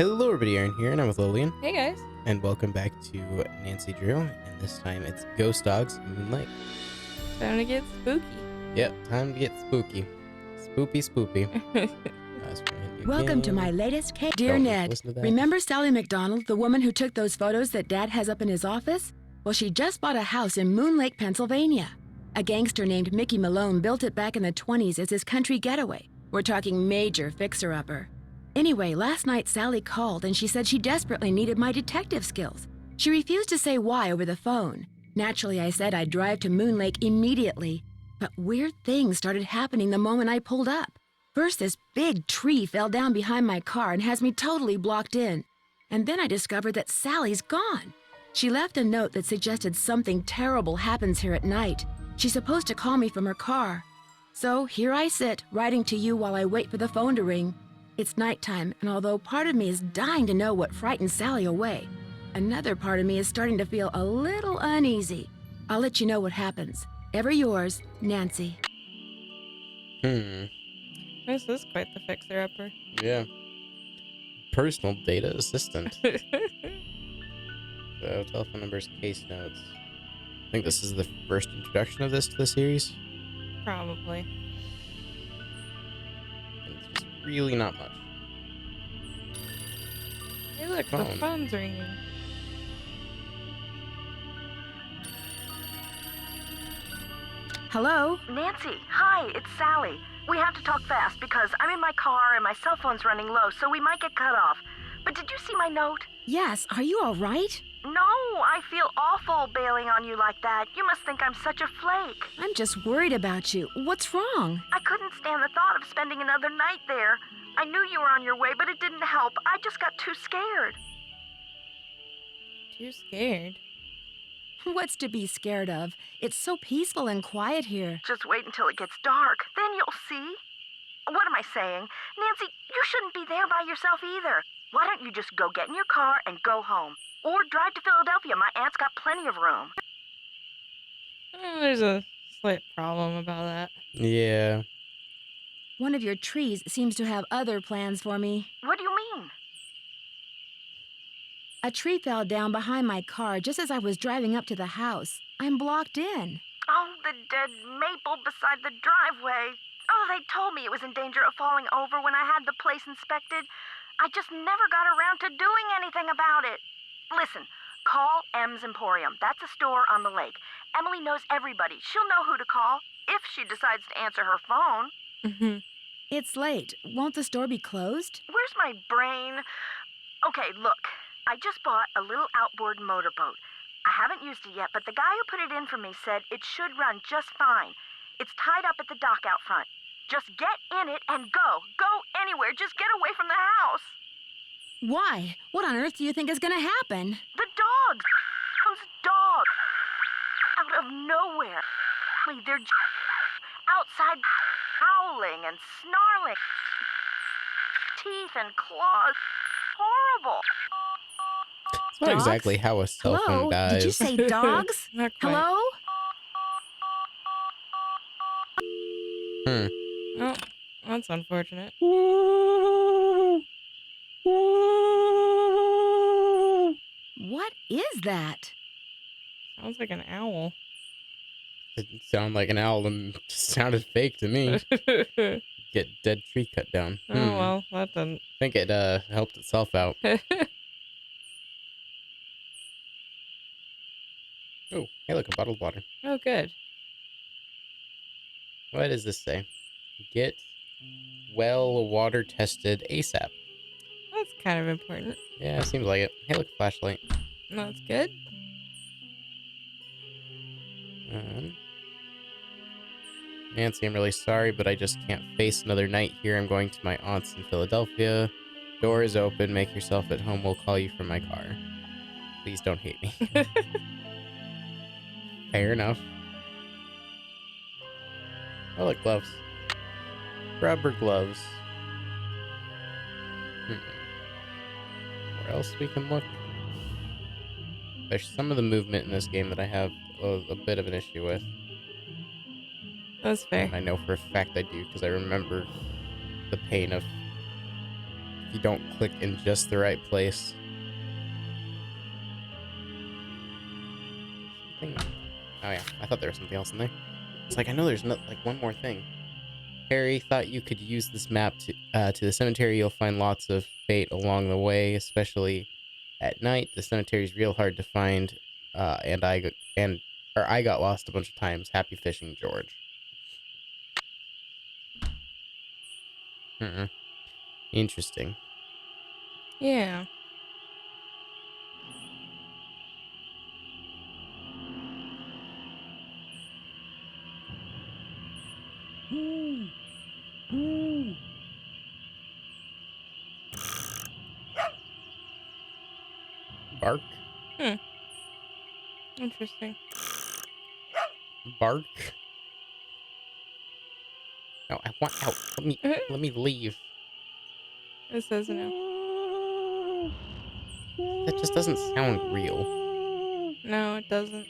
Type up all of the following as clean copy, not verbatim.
Hello everybody, Aaron here, and I'm with Lolian. Hey guys. And welcome back to Nancy Drew, and this time it's Ghost Dogs in Moonlight. Time to get spooky. Yep, time to get spooky. Spoopy. Welcome to my latest case. Dear Ned, remember Sally McDonald, the woman who took those photos that Dad has up in his office? Well, she just bought a house in Moon Lake, Pennsylvania. A gangster named Mickey Malone built it back in the 20s as his country getaway. We're talking major fixer-upper. Anyway, last night Sally called and she said she desperately needed my detective skills. She refused to say why over the phone. Naturally, I said I'd drive to Moon Lake immediately. But weird things started happening the moment I pulled up. First, this big tree fell down behind my car and has me totally blocked in. And then I discovered that Sally's gone. She left a note that suggested something terrible happens here at night. She's supposed to call me from her car. So here I sit, writing to you while I wait for the phone to ring. It's nighttime, and although part of me is dying to know what frightened Sally away, another part of me is starting to feel a little uneasy. I'll let you know what happens. Ever yours, Nancy. This is quite the fixer-upper. Yeah. Personal data assistant. So, telephone numbers, case notes. I think this is the first introduction of this to the series. Probably. And it's just really not much. Hey look, the phone's ringing. Hello? Nancy, hi, it's Sally. We have to talk fast because I'm in my car and my cell phone's running low, so we might get cut off. But did you see my note? Yes, are you all right? No, I feel awful bailing on you like that. You must think I'm such a flake. I'm just worried about you. What's wrong? I couldn't stand the thought of spending another night there. I knew you were on your way, but it didn't help. I just got too scared. Too scared? What's to be scared of? It's so peaceful and quiet here. Just wait until it gets dark. Then you'll see. What am I saying? Nancy, you shouldn't be there by yourself either. Why don't you just go get in your car and go home? Or drive to Philadelphia. My aunt's got plenty of room. There's a slight problem about that. Yeah. One of your trees seems to have other plans for me. What do you mean? A tree fell down behind my car just as I was driving up to the house. I'm blocked in. Oh, the dead maple beside the driveway. Oh, they told me it was in danger of falling over when I had the place inspected. I just never got around to doing anything about it. Listen, call M's Emporium. That's a store on the lake. Emily knows everybody. She'll know who to call if she decides to answer her phone. It's late. Won't the store be closed? Where's my brain? Okay, look. I just bought a little outboard motorboat. I haven't used it yet, but the guy who put it in for me said it should run just fine. It's tied up at the dock out front. Just get in it and go. Go anywhere. Just get away from the house. Why? What on earth do you think is going to happen? The dogs. Those dogs. Out of nowhere. They're outside howling and snarling. Teeth and claws. Horrible. It's not exactly how a cell phone Hello? dies. Did you say dogs? Not quite. Hello? Oh, that's unfortunate. What is that? Sounds like an owl. It sounded like an owl and just sounded fake to me. Get dead tree cut down. Oh well, that doesn't. I think it helped itself out. Oh, hey, look, a bottle of water. Oh, good. What does this say? Get well water tested ASAP. That's kind of important. Yeah, seems like it. Hey, look, flashlight. That's good. Nancy, I'm really sorry, but I just can't face another night here. I'm going to my aunt's in Philadelphia. Door is open. Make yourself at home. We'll call you from my car. Please don't hate me. Fair enough. Oh, look, gloves. Rubber gloves. Where else we can look? There's some of the movement in this game that I have a bit of an issue with. That's fair. And I know for a fact I do, because I remember the pain of if you don't click in just the right place. Something. Oh yeah, I thought there was something else in there. It's like I know there's like one more thing. Harry thought you could use this map to the cemetery. You'll find lots of fate along the way, especially at night. The cemetery's real hard to find, I got lost a bunch of times. Happy fishing, George. Interesting. Yeah. Bark. Interesting. Bark. No, I want out. Let me leave. It says no. That just doesn't sound real. No, it doesn't.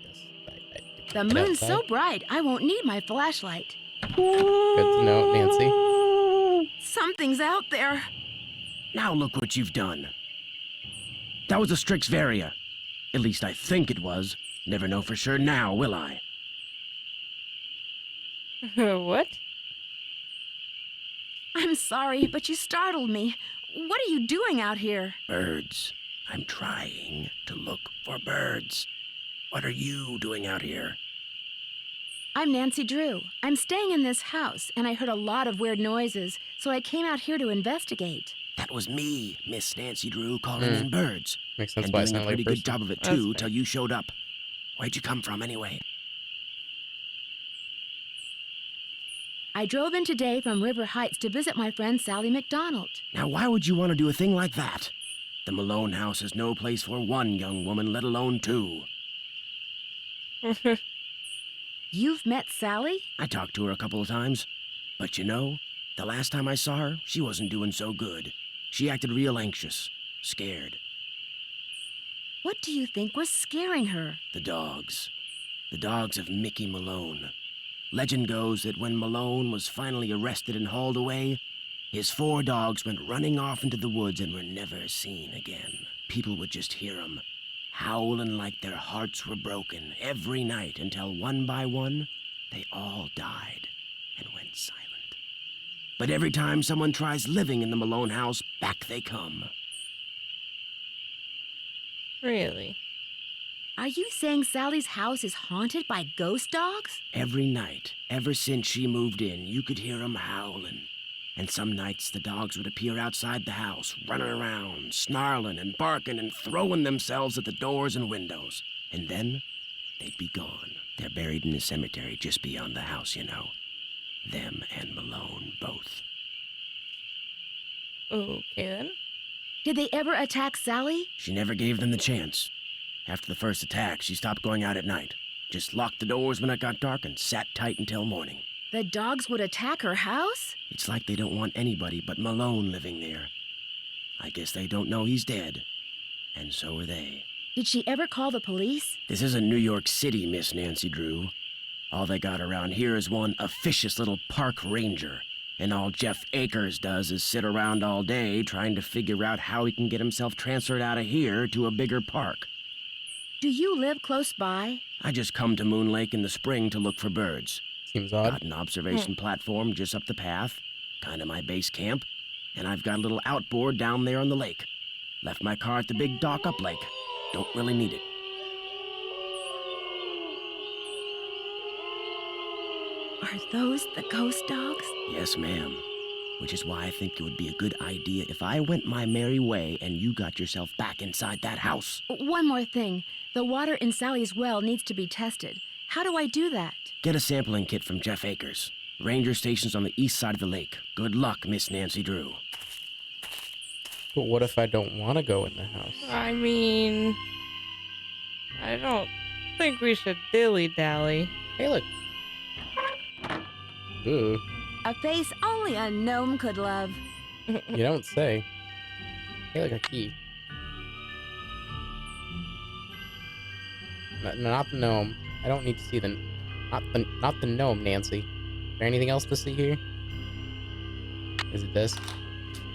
Yes, The moon's so bright, I won't need my flashlight. Good to know, Nancy. Something's out there. Now look what you've done. That was a Strixvaria. At least I think it was. Never know for sure now, will I? What? I'm sorry, but you startled me. What are you doing out here? Birds. I'm trying to look for birds. What are you doing out here? I'm Nancy Drew. I'm staying in this house, and I heard a lot of weird noises, so I came out here to investigate. That was me, Miss Nancy Drew, calling in birds. Makes sense And why I doing a sound like pretty a person. good job of it, That's too, fair. till you showed up. Where'd you come from, anyway? I drove in today from River Heights to visit my friend Sally McDonald. Now, why would you want to do a thing like that? The Malone house is no place for one young woman, let alone two. You've met Sally? I talked to her a couple of times. But you know, the last time I saw her, she wasn't doing so good. She acted real anxious, scared. What do you think was scaring her? The dogs. The dogs of Mickey Malone. Legend goes that when Malone was finally arrested and hauled away, his 4 dogs went running off into the woods and were never seen again. People would just hear them, howling like their hearts were broken every night until one by one, they all died and went silent. But every time someone tries living in the Malone house, back they come. Really? Are you saying Sally's house is haunted by ghost dogs? Every night, ever since she moved in, you could hear 'em howling. And some nights the dogs would appear outside the house, running around, snarling and barking and throwing themselves at the doors and windows. And then they'd be gone. They're buried in the cemetery just beyond the house, you know. Them and Malone both. Okay then. Did they ever attack Sally? She never gave them the chance. After the first attack, she stopped going out at night. Just locked the doors when it got dark and sat tight until morning. The dogs would attack her house? It's like they don't want anybody but Malone living there. I guess they don't know he's dead. And so are they. Did she ever call the police? This isn't New York City, Miss Nancy Drew. All they got around here is one officious little park ranger. And all Jeff Akers does is sit around all day trying to figure out how he can get himself transferred out of here to a bigger park. Do you live close by? I just come to Moon Lake in the spring to look for birds. Seems odd. Got an observation platform just up the path, kind of my base camp, and I've got a little outboard down there on the lake. Left my car at the big dock up lake. Don't really need it. Are those the ghost dogs? Yes, ma'am. Which is why I think it would be a good idea if I went my merry way and you got yourself back inside that house. One more thing. The water in Sally's well needs to be tested. How do I do that? Get a sampling kit from Jeff Akers. Ranger station's on the east side of the lake. Good luck, Miss Nancy Drew. But what if I don't want to go in the house? I mean, I don't think we should dilly-dally. Hey, look. Ooh, A face only a gnome could love. you don't say. Hey, look, a key. Not the gnome. I don't need to see the... Not the gnome, Nancy. Is there anything else to see here? Is it this?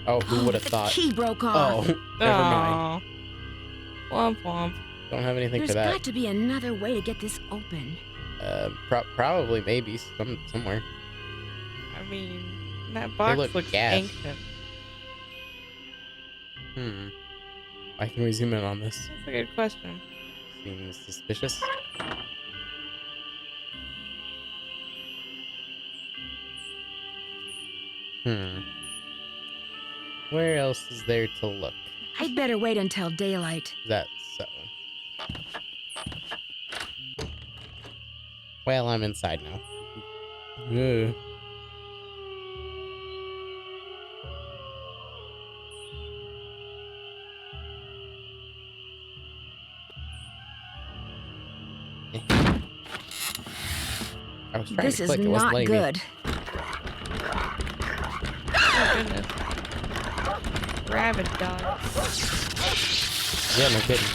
Oh, who would have the thought? key broke off. Oh, never mind. Womp womp. Don't have anything There's for that. got to be another way to get this open. Probably, maybe, somewhere. I mean, that box look looks gas. ancient. I can we zoom in on this? That's a good question. Seems suspicious. Where else is there to look? I'd better wait until daylight. That's so. Well, I'm inside now. Ugh. I was trying This to is click, it wasn't not letting me. good. Oh, goodness. Rabid dog. Yeah, no kidding.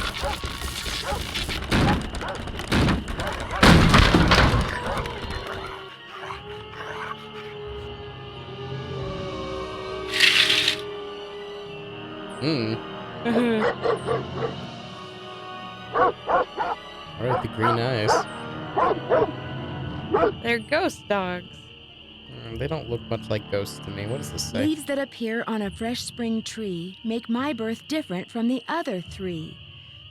Alright, the green eyes. They're ghost dogs. They don't look much like ghosts to me. What does this say? Leaves that appear on a fresh spring tree make my birth different from the other three.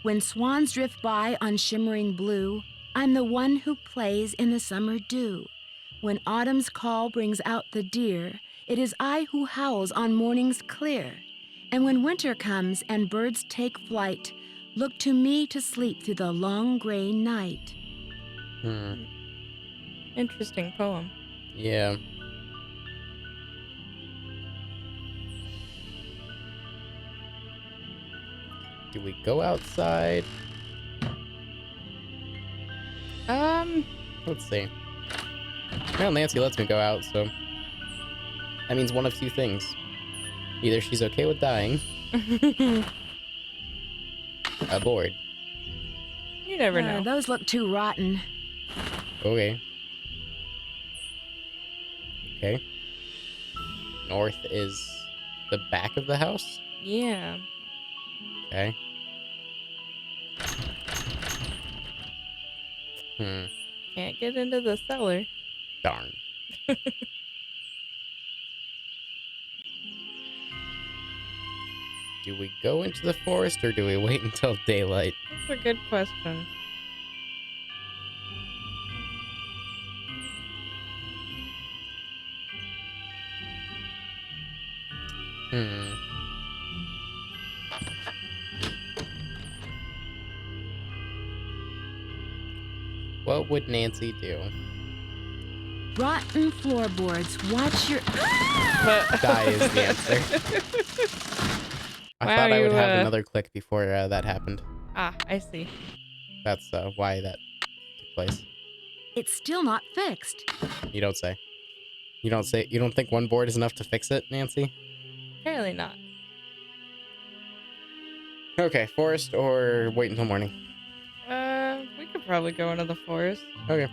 When swans drift by on shimmering blue, I'm the one who plays in the summer dew. When autumn's call brings out the deer, it is I who howls on mornings clear. And when winter comes and birds take flight, look to me to sleep through the long gray night. Interesting poem. Yeah. Do we go outside? Let's see. Well, Nancy lets me go out, so that means one of two things. Either she's okay with dying, bored. You never know. Those look too rotten. Okay. Okay. North is the back of the house? Yeah. Okay. Can't get into the cellar. Darn. Do we go into the forest or do we wait until daylight? That's a good question. What would Nancy do? Rotten floorboards, watch your... Die is the answer. I thought I would have another click before that happened. Ah, I see. That's why that took place. It's still not fixed. You don't say. You don't think one board is enough to fix it, Nancy? Apparently not. Okay, forest or wait until morning? We could probably go into the forest. Okay.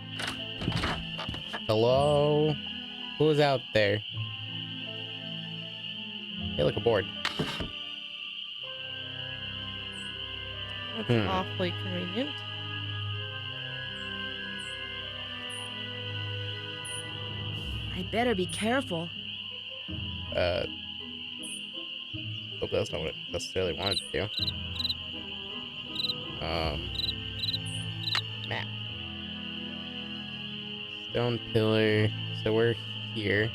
Hello? Who's out there? Hey, look, a board. That's awfully convenient. I better be careful. Hope that's not what it necessarily wanted to do. Map. Stone pillar. So we're here.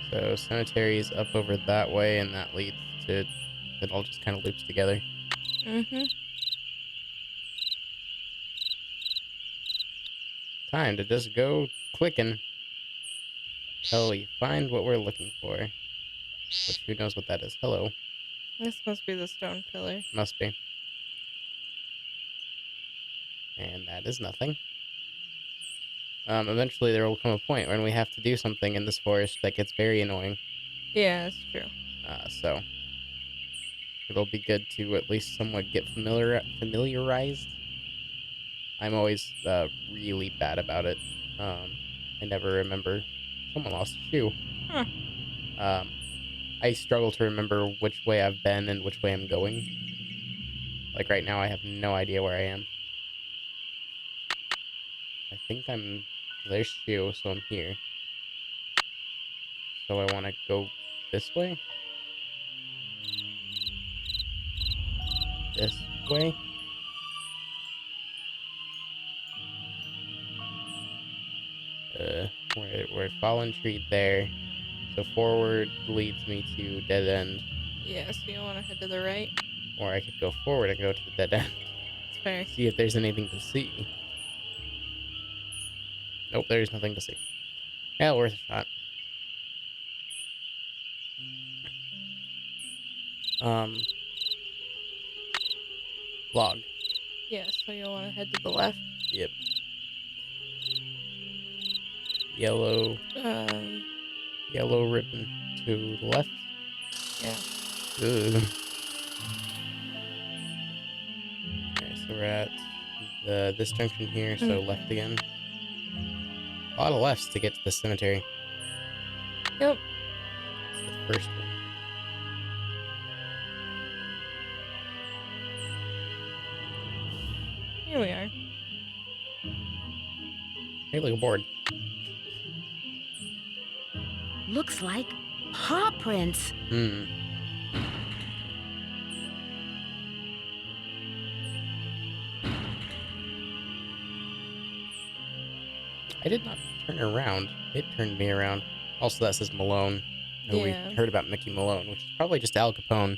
So cemetery is up over that way, and that leads to... It all just kind of loops together. Time to just go clicking. Till we find what we're looking for. Which, who knows what that is. Hello. This must be the stone pillar. Must be. And that is nothing. Eventually there will come a point when we have to do something in this forest that gets very annoying. Yeah, that's true. So it'll be good to at least somewhat get familiarized. I'm always really bad about it. I never remember. Someone lost a shoe. Huh. I struggle to remember which way I've been and which way I'm going. Like right now, I have no idea where I am. I think I'm... There's shoe, so I'm here. So I want to go this way? This way? We're fallen tree there. So forward leads me to dead end. Yeah, so you want to head to the right? Or I could go forward and go to the dead end. It's fair. See if there's anything to see. Nope, there's nothing to see. Yeah, worth a shot. Log. Yeah, so you'll want to head to the left. Yep. Yellow ribbon to the left. Yeah. Ugh. Okay, so we're at this junction here, so left again. A lot of lefts to get to the cemetery. Yep. It's the first one. Here we are. Hey, look, a board. Looks like paw prints. I did not turn around. It turned me around. Also, that says Malone. Yeah. We heard about Mickey Malone, which is probably just Al Capone.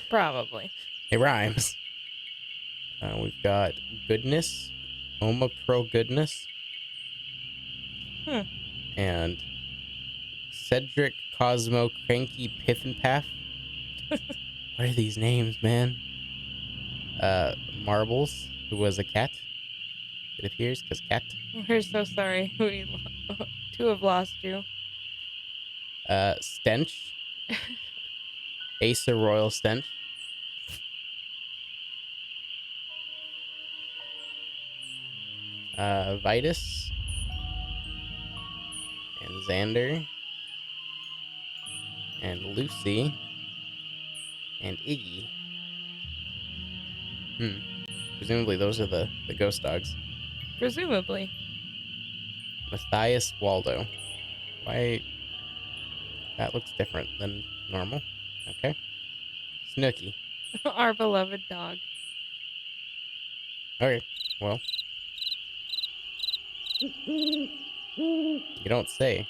Probably. It rhymes. We've got Goodness, Oma Pro Goodness, and Cedric Cosmo Cranky Piff and Paff. What are these names, man? Marbles, who was a cat. It appears, because cat. We're so sorry. We to have lost you. Stench. Asa Royal Stench. Vitus. And Xander. And Lucy. And Iggy. Presumably those are the ghost dogs. Presumably. Matthias Waldo. Why? That looks different than normal. Okay. Snooky. Our beloved dog. Okay. Well. You don't say.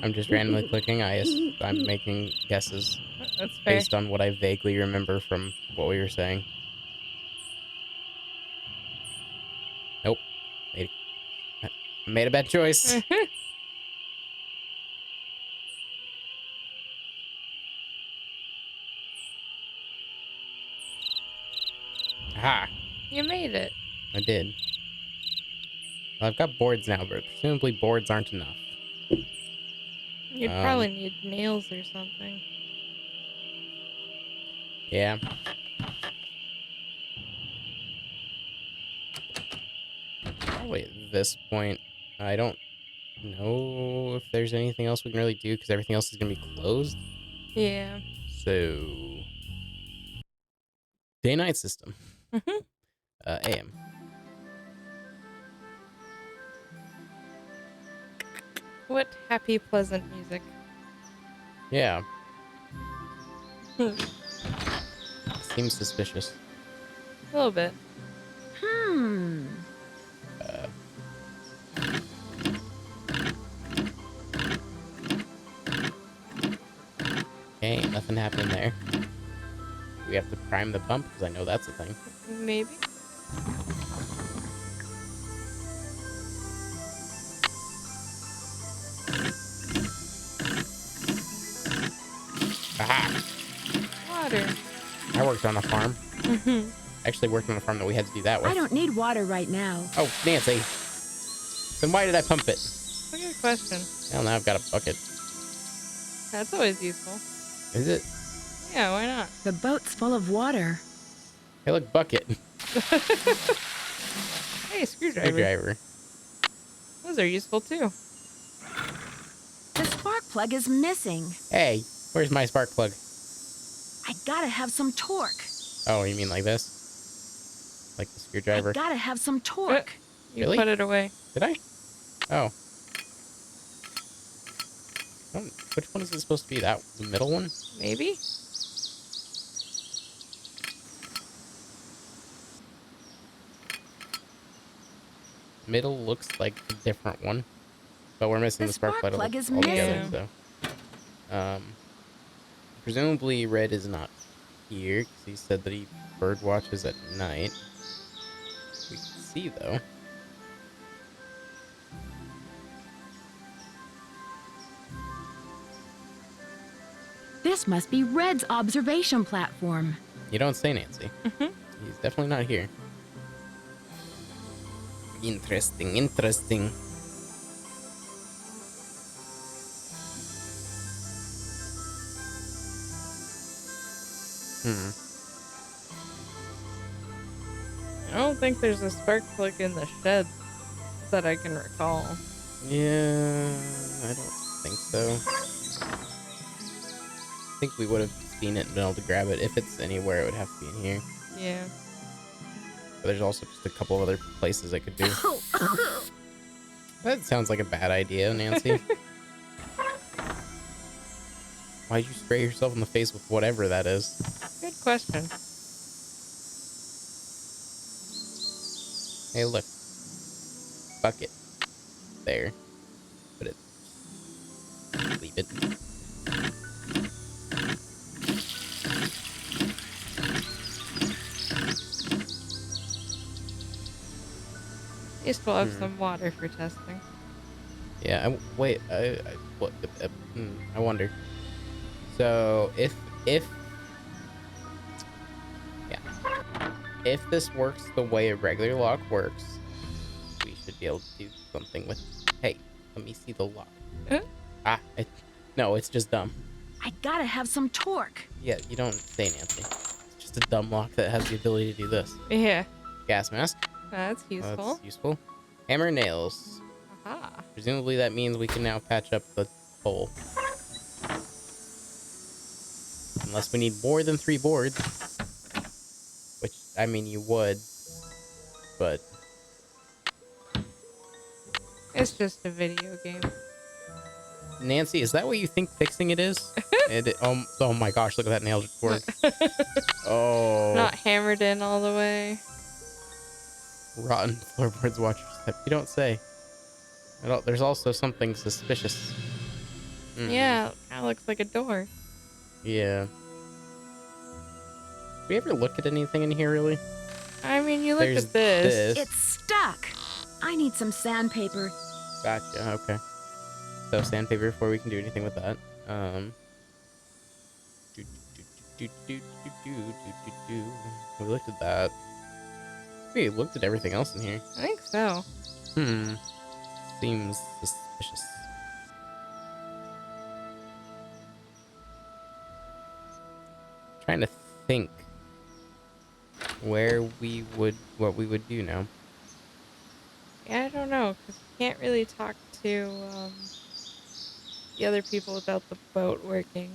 I'm just randomly clicking. I'm making guesses That's fair. based on what I vaguely remember from what we were saying. Nope. Made a bad choice. Aha! You made it. I did. Well, I've got boards now, but presumably boards aren't enough. You'd probably need nails or something. Yeah. Probably at this point, I don't know if there's anything else we can really do because everything else is going to be closed. Yeah. So, day-night system. AM. What happy, pleasant music. Yeah. Seems suspicious. A little bit. Okay, nothing happening there. We have to prime the pump because I know that's a thing. Maybe. Aha! Water. I worked on a farm. Actually worked on a farm that we had to do that with. I don't need water right now. Oh, Nancy. Then why did I pump it? That's a good question. Well, now I've got a bucket. That's always useful. Is it? Yeah, why not? The boat's full of water. Hey, look, bucket. Hey, screwdriver. Screwdriver. Those are useful too. The spark plug is missing. Hey, where's my spark plug? I gotta have some torque. Oh, you mean like this? Like the screwdriver? I gotta have some torque. You Really? put it away. Did I? Oh. Which one is it supposed to be? That the middle one? Maybe? Middle looks like a different one, but we're missing The the spark spark plug plug is altogether. So, presumably Red is not here because he said that he bird watches at night. We can see though. This must be Red's observation platform. You don't say, Nancy. Mm-hmm. He's definitely not here. Interesting, interesting. I don't think there's a spark plug in the shed that I can recall. Yeah, I don't think so. I think we would have seen it and been able to grab it. If it's anywhere, it would have to be in here. Yeah. But there's also just a couple of other places I could do. That sounds like a bad idea, Nancy. Why'd you spray yourself in the face with whatever that is? Good question. Hey, look. Bucket. There. Put it. Leave it. You still have some water for testing. Yeah, I wonder. So, if this works the way a regular lock works, we should be able to do something with... Hey, let me see the lock. No, it's just dumb. I gotta have some torque. Yeah, you don't say, Nancy. It's just a dumb lock that has the ability to do this. Yeah. Gas mask. That's useful. That's useful. Hammer and nails. Aha. Presumably that means we can now patch up the hole. Unless we need more than 3 boards. Which, I mean, you would. But... It's just a video game. Nancy, is that what you think fixing it is? Oh my gosh, look at that nail work. Oh. Not hammered in all the way. Rotten floorboards watch your step. You don't say. There's also something suspicious. Yeah, kind of looks like a door. Yeah. Did we ever look at anything in here, really? I mean, you looked There's at this. It's stuck. I need some sandpaper. Gotcha, okay. So sandpaper before we can do anything with that. We looked at that. We looked at everything else in here. I think so. Seems suspicious. Trying to think what we would do now. Yeah, I don't know, because you can't really talk to the other people without the boat working.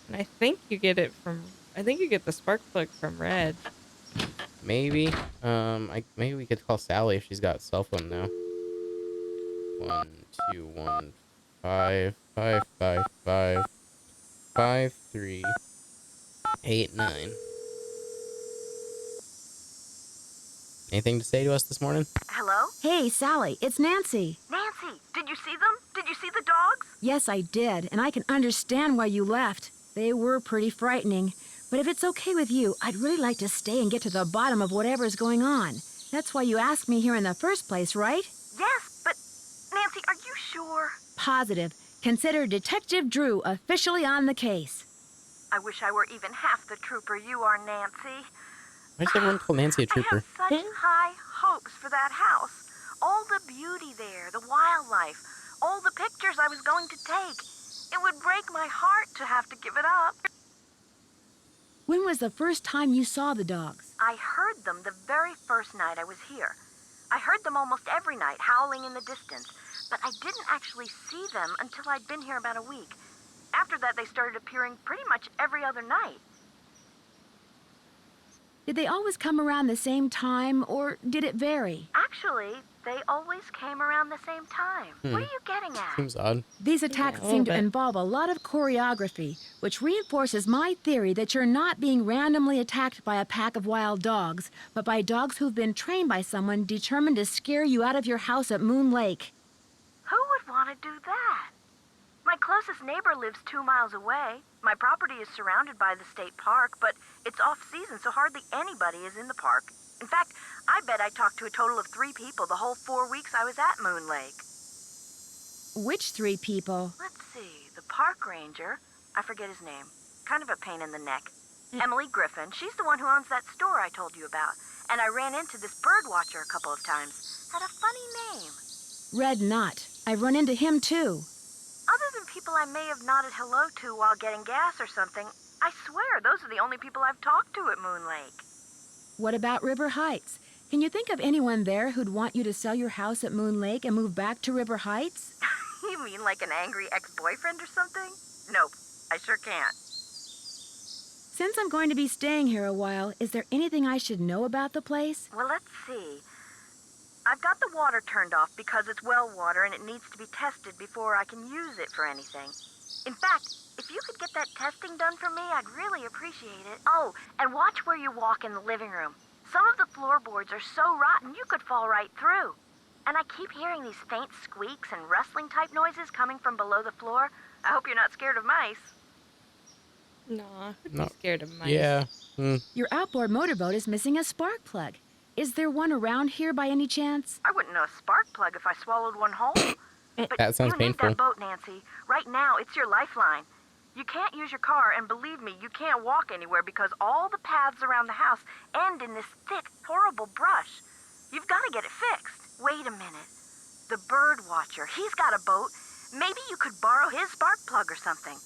And I think you get the spark plug from Red. Maybe. Maybe we could call Sally if she's got a cell phone now. 1-2-1-5-5-5-5-3-8-9. Anything to say to us this morning? Hello? Hey, Sally, it's Nancy. Nancy, did you see them? Did you see the dogs? Yes, I did, and I can understand why you left. They were pretty frightening. But if it's okay with you, I'd really like to stay and get to the bottom of whatever's going on. That's why you asked me here in the first place, right? Yes, but Nancy, are you sure? Positive. Consider Detective Drew officially on the case. I wish I were even half the trooper you are, Nancy. Why does everyone call Nancy a trooper? I have such high hopes for that house. All the beauty there, the wildlife, all the pictures I was going to take. It would break my heart to have to give it up. When was the first time you saw the dogs? I heard them the very first night I was here. I heard them almost every night, howling in the distance, but I didn't actually see them until I'd been here about a week. After that, they started appearing pretty much every other night. Did they always come around the same time, or did it vary? Actually, they always came around the same time. What are you getting at? Seems odd. These attacks seem to involve a lot of choreography, which reinforces my theory that you're not being randomly attacked by a pack of wild dogs, but by dogs who've been trained by someone determined to scare you out of your house at Moon Lake. Who would want to do that? My closest neighbor lives 2 miles away. My property is surrounded by the state park, but it's off-season, so hardly anybody is in the park. In fact, I bet I talked to a total of 3 people the whole 4 weeks I was at Moon Lake. Which 3 people? Let's see, the park ranger, I forget his name, kind of a pain in the neck. Emily Griffin, she's the one who owns that store I told you about. And I ran into this bird watcher a couple of times. Had a funny name. Red Knot. I've run into him too. Other than people I may have nodded hello to while getting gas or something, I swear those are the only people I've talked to at Moon Lake. What about River Heights? Can you think of anyone there who'd want you to sell your house at Moon Lake and move back to River Heights? You mean like an angry ex-boyfriend or something? Nope, I sure can't. Since I'm going to be staying here a while, is there anything I should know about the place? Well, let's see. I've got the water turned off because it's well water and it needs to be tested before I can use it for anything. In fact, if you could get that testing done for me, I'd really appreciate it. Oh, and watch where you walk in the living room. Some of the floorboards are so rotten you could fall right through. And I keep hearing these faint squeaks and rustling type noises coming from below the floor. I hope you're not scared of mice. Nah, I'd be scared of mice. Yeah. Your outboard motorboat is missing a spark plug. Is there one around here by any chance? I wouldn't know a spark plug if I swallowed one whole. But That sounds you need painful. that boat, Nancy. Right now, it's your lifeline. You can't use your car, and believe me, you can't walk anywhere because all the paths around the house end in this thick, horrible brush. You've got to get it fixed. Wait a minute. The bird watcher, he's got a boat. Maybe you could borrow his spark plug or something.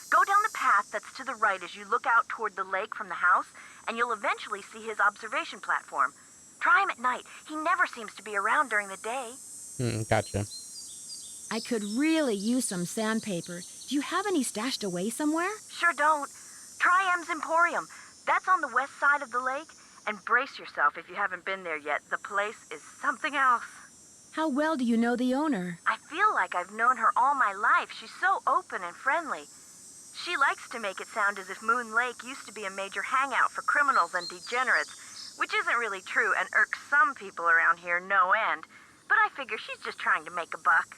Go down the path that's to the right as you look out toward the lake from the house, and you'll eventually see his observation platform. Try him at night. He never seems to be around during the day. Gotcha. I could really use some sandpaper. Do you have any stashed away somewhere? Sure don't. Try M's Emporium. That's on the west side of the lake. And brace yourself if you haven't been there yet. The place is something else. How well do you know the owner? I feel like I've known her all my life. She's so open and friendly. She likes to make it sound as if Moon Lake used to be a major hangout for criminals and degenerates, which isn't really true and irks some people around here no end. But I figure she's just trying to make a buck.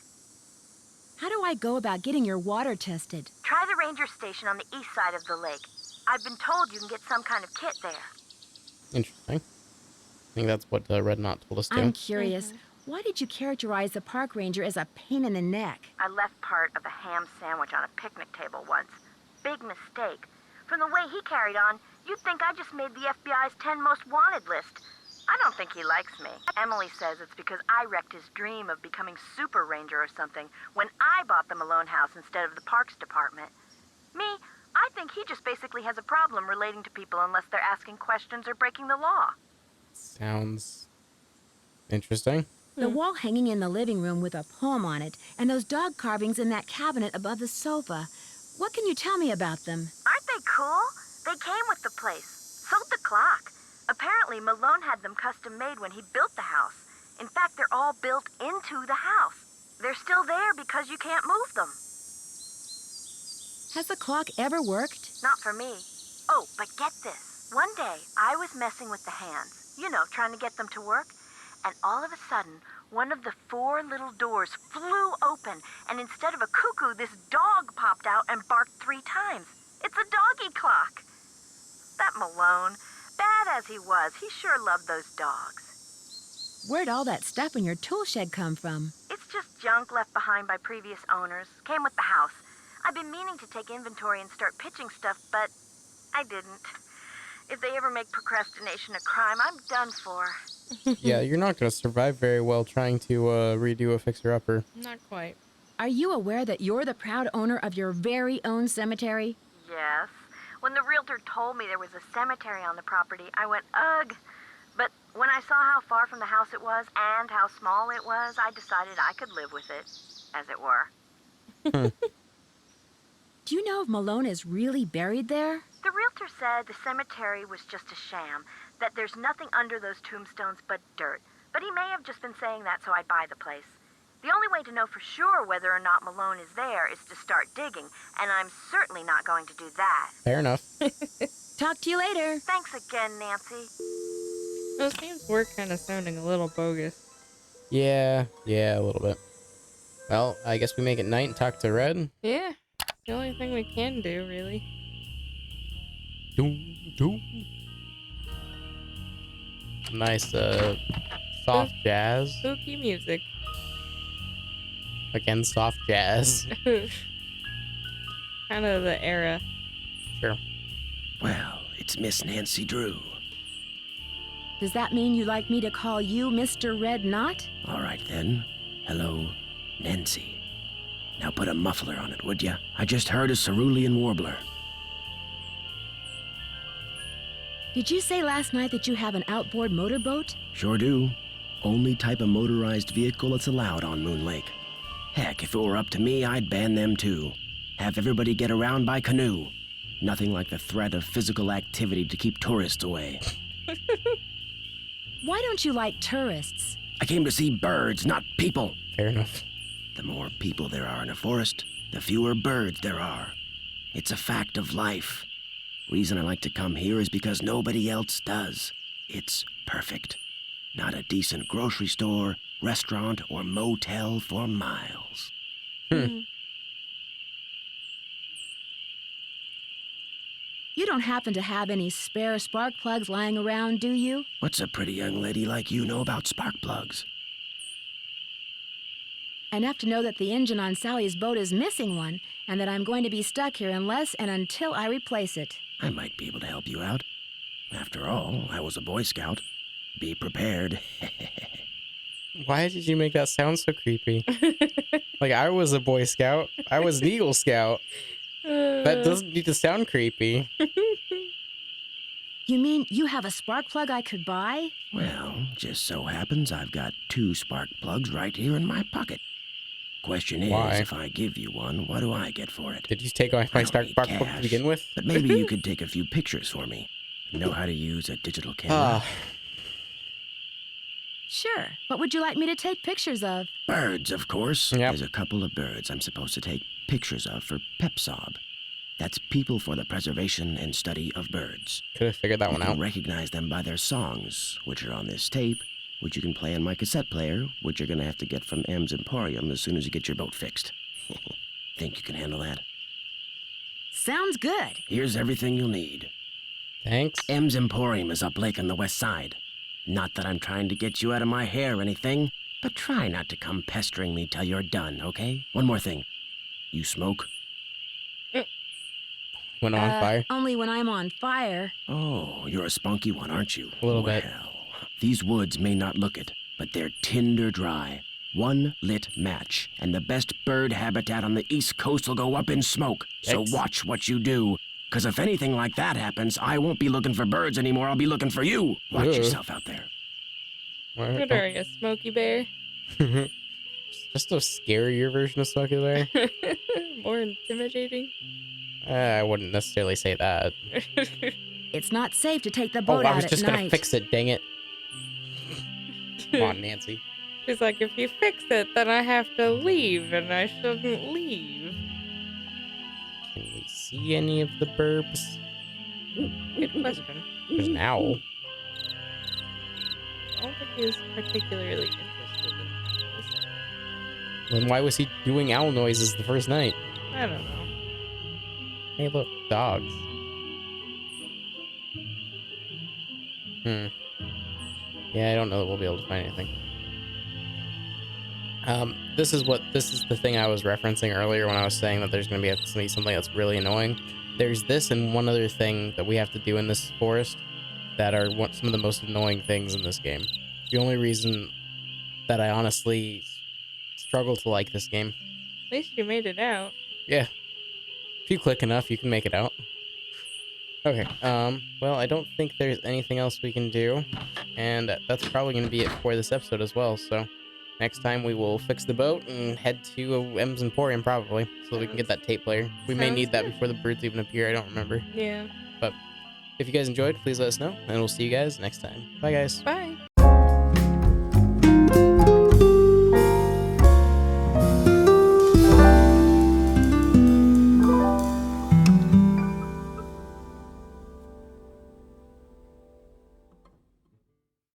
How do I go about getting your water tested? Try the ranger station on the east side of the lake. I've been told you can get some kind of kit there. Interesting. I think that's what Red Knot told us to. I'm curious. Why did you characterize the park ranger as a pain in the neck? I left part of a ham sandwich on a picnic table once. Big mistake. From the way he carried on, you'd think I just made the FBI's 10 most wanted list. I don't think he likes me. Emily says it's because I wrecked his dream of becoming super ranger or something when I bought the Malone house instead of the parks department. Me, I think he just basically has a problem relating to people unless they're asking questions or breaking the law. Sounds interesting. The wall hanging in the living room with a poem on it, and those dog carvings in that cabinet above the sofa. What can you tell me about them? Aren't they cool? They came with the place. Sold the clock. Apparently, Malone had them custom made when he built the house. In fact, they're all built into the house. They're still there because you can't move them. Has the clock ever worked? Not for me. Oh, but get this. One day, I was messing with the hands. You know, trying to get them to work. And all of a sudden, one of the 4 little doors flew open, and instead of a cuckoo, this dog popped out and barked 3 times. It's a doggy clock. That Malone, bad as he was, he sure loved those dogs. Where'd all that stuff in your tool shed come from? It's just junk left behind by previous owners. Came with the house. I've been meaning to take inventory and start pitching stuff, but I didn't. If they ever make procrastination a crime, I'm done for. Yeah, you're not going to survive very well trying to redo a fixer-upper. Not quite. Are you aware that you're the proud owner of your very own cemetery? Yes. When the realtor told me there was a cemetery on the property, I went, ugh. But when I saw how far from the house it was and how small it was, I decided I could live with it, as it were. Hmm. Do you know if Malone is really buried there? The realtor said the cemetery was just a sham, that there's nothing under those tombstones but dirt. But he may have just been saying that so I'd buy the place. The only way to know for sure whether or not Malone is there is to start digging, and I'm certainly not going to do that. Fair enough. Talk to you later. Thanks again, Nancy. Those names were kind of sounding a little bogus. Yeah, a little bit. Well, I guess we make it night and talk to Red. Yeah, the only thing we can do, really. Doom, doom. Nice, soft jazz. Spooky music. Again, soft jazz. Kind of the era. Sure. Well, it's Miss Nancy Drew. Does that mean you'd like me to call you Mr. Red Knot? All right, then. Hello, Nancy. Now put a muffler on it, would ya? I just heard a cerulean warbler. Did you say last night that you have an outboard motorboat? Sure do. Only type of motorized vehicle that's allowed on Moon Lake. Heck, if it were up to me, I'd ban them too. Have everybody get around by canoe. Nothing like the threat of physical activity to keep tourists away. Why don't you like tourists? I came to see birds, not people. Fair enough. The more people there are in a forest, the fewer birds there are. It's a fact of life. Reason I like to come here is because nobody else does. It's perfect. Not a decent grocery store, restaurant, or motel for miles. You don't happen to have any spare spark plugs lying around, do you? What's a pretty young lady like you know about spark plugs? Enough to know that the engine on Sally's boat is missing one, and that I'm going to be stuck here unless and until I replace it. I might be able to help you out. After all, I was a Boy Scout. Be prepared. Why did you make that sound so creepy? Like, I was a Boy Scout. I was an Eagle Scout. That doesn't need to sound creepy. You mean you have a spark plug I could buy? Well, just so happens I've got 2 spark plugs right here in my pocket. Question is, Why? if I give you one, what do I get for it? Did you take my I don't spark need plug to cash, begin with? But maybe you could take a few pictures for me. Know how to use a digital camera? Sure. What would you like me to take pictures of? Birds, of course. Yep. There's a couple of birds I'm supposed to take pictures of for PEPSOB. That's People for the Preservation and Study of Birds. Could have figured that You one can out. recognize them by their songs, which are on this tape, which you can play on my cassette player, which you're gonna have to get from M's Emporium as soon as you get your boat fixed. Think you can handle that? Sounds good. Here's everything you'll need. Thanks. M's Emporium is up lake on the west side. Not that I'm trying to get you out of my hair or anything, but try not to come pestering me till you're done, okay? One more thing. You smoke? Went on fire. Only when I'm on fire. Oh, you're a spunky one, aren't you? A little bit. Well, these woods may not look it, but they're tinder dry. One lit match, and the best bird habitat on the East Coast will go up in smoke. So Yikes. watch what you do. Because if anything like that happens, I won't be looking for birds anymore. I'll be looking for you. Watch Ugh. yourself out there. What are you, Smokey Bear? Just a scarier version of Smokey the Bear. More intimidating? I wouldn't necessarily say that. It's not safe to take the Oh, boat I out was at just gonna night. fix it, dang it. Come on, Nancy. She's like, if you fix it, then I have to leave, and I shouldn't leave. Can we see any of the burbs? Good question. There's an owl. I don't think he's particularly interested in this. Then why was he doing owl noises the first night? I don't know. Hey, look, dogs. Yeah, I don't know that we'll be able to find anything. This is the thing I was referencing earlier when I was saying that there's going to be something that's really annoying. There's this and one other thing that we have to do in this forest that are some of the most annoying things in this game. The only reason that I honestly struggle to like this game. least you made it out. Yeah. If you click enough, you can make it out. Okay, well, I don't think there's anything else we can do, and that's probably going to be it for this episode as well, so next time we will fix the boat and head to M's Emporium, probably, so that we can get that tape player. We may need that before the birds even appear, I don't remember. Yeah. But if you guys enjoyed, please let us know, and we'll see you guys next time. Bye, guys. Bye.